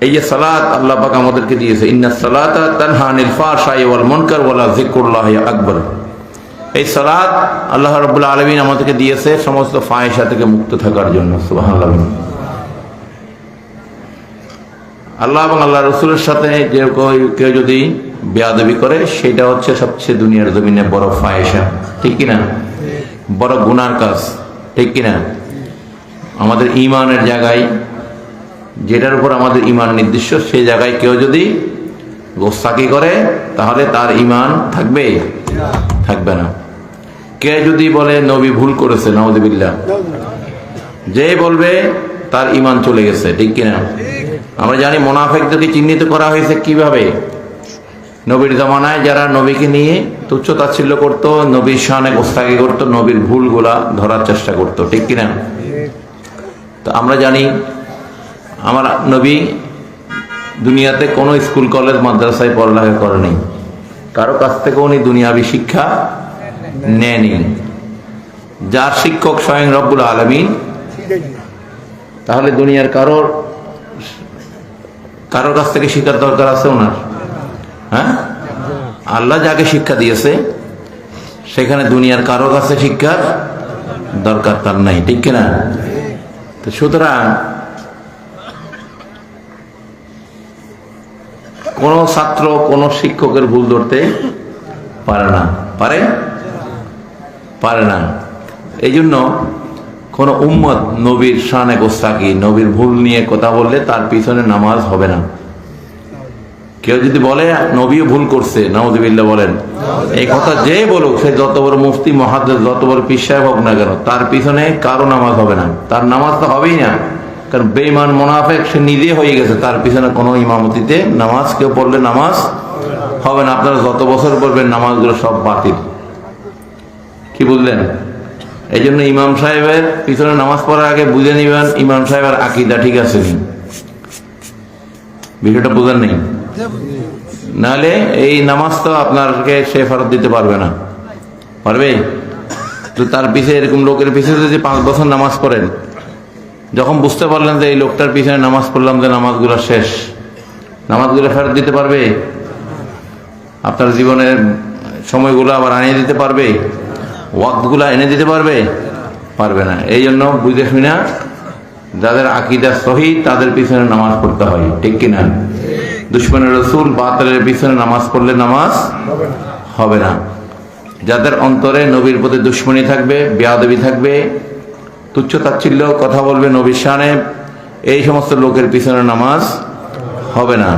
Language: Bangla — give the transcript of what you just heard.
এই যে সালাত আল্লাহ পাক আমাদেরকে দিয়েছে, ইন্নাস সালাতা তানহা আনিল ফাহশাই ওয়াল মুনকার ওয়া লাযিকরুল্লাহি আকবার। এই সালাত আল্লাহ রাব্বুল আলামিন আমাদেরকে দিয়েছে সমস্ত ফাহিশা থেকে মুক্ত থাকার জন্য। সুবহানাল্লাহ। আল্লাহ এবং আল্লাহ রসুলের সাথে যে কেউ যদি বেয়াদবি করে সেটা হচ্ছে সবচেয়ে দুনিয়ার জমিনে বড় ফাহিশা, ঠিক কিনা? বড় গুনার কাজ, ঠিক কিনা? আমাদের ঈমানের জায়গায়, যেটার উপর আমাদের ঈমান নির্দিষ্ট, সেই জায়গায় কেউ যদি গোস্তাকি করে তাহলে তার ঈমান থাকবে? থাকবে না। কে যদি বলে নবী ভুল করেছে, নাউযুবিল্লাহ, যে বলবে তার ঈমান চলে গেছে, ঠিক কিনা? আমরা জানি মুনাফিকদেরকে চিহ্নিত করা হয়েছে কিভাবে। নবীর জামানায় যারা নবীকে নিয়ে তুচ্ছ তাচ্ছিল্য করতো, নবীর শানে গোস্তাকি করতো, নবীর ভুলগুলা ধরার চেষ্টা করতো, ঠিক কিনা? তো আমরা জানি আমার নবী দুনিয়াতে কোনো স্কুল কলেজ মাদ্রাসায় পড়ালেখা করেনি, কারো কাছ থেকে উনি দুনিয়াবী শিক্ষা নেয়নি। যার শিক্ষক স্বয়ং রব্বুল আলামিন, তাহলে দুনিয়ার কারোর কাছ থেকে শিক্ষার দরকার আছে ওনার? হ্যাঁ, আল্লাহ যাকে শিক্ষা দিয়েছে সেখানে দুনিয়ার কারো কাছে শিক্ষার দরকার তার নাই, ঠিক কিনা? তো সুতরাং কোন ছাত্র কোন শিক্ষকের ভুল ধরতে পারে না, পারে না। এই জন্য কোন উম্মত নবীর শানে গোস্তাকি, নবীর ভুল নিয়ে কথা বললে তার পিছনে নামাজ হবে না। কেউ যদি বলে নবীও ভুল করছে, নাউযুবিল্লাহ বলেন, এই কথা যে বলুক, সে যত বড় মুফতি মুহাদ্দিস, যত বড় পীর সাহেব হোক না কেন, তার পিছনে কারো নামাজ হবে না। তার নামাজ তো হবেই না, কারণ বেঈমান মুনাফিক সে নিজে হয়ে গেছে। তার পিছনে কোনো ইমামতিতে নামাজ কেউ পড়লে নামাজ হবে না। আপনারা যত বছর পড়বেন নামাজগুলো সব বাতিল। কি বুঝলেন? এই জন্য ইমাম সাহেবের পিছনে নামাজ পড়ার আগে বুঝে নিবেন ইমাম সাহেবের আকীদা ঠিক আছে নি। বিষয়টা বুঝেন নেই? নাহলে এই নামাজ তো আপনাকে সে ফেরত দিতে পারবে না। পারবে? তো তার পিছে এরকম লোকের পিছনে যদি 5 বছর নামাজ পড়েন, যখন বুঝতে পারলেন যে এই লোকটার পিছনে নামাজ পড়লাম, যে নামাজগুলো শেষ, নামাজগুলো ফেরত দিতে পারবে? আপনার জীবনের সময়গুলো আবার আনিয়ে দিতে পারবে? ওয়াক্তগুলো এনে দিতে পারবে? পারবে না। এই জন্য বুঝে শুনে যাদের আকীদা সহি তাদের পিছনে নামাজ পড়তে হয়, ঠিক কিনা? দুশমনের রাসূল বাতিলের পিছনে নামাজ পড়লে নামাজ হবে না। যাদের অন্তরে নবীর প্রতি দুশমনী থাকবে, বেয়াদবি থাকবে, তুচ্ছ তাচ্ছিল্য কথা বলবে নবীর শানে, এই সমস্ত লোকের পিছনে নামাজ হবে না।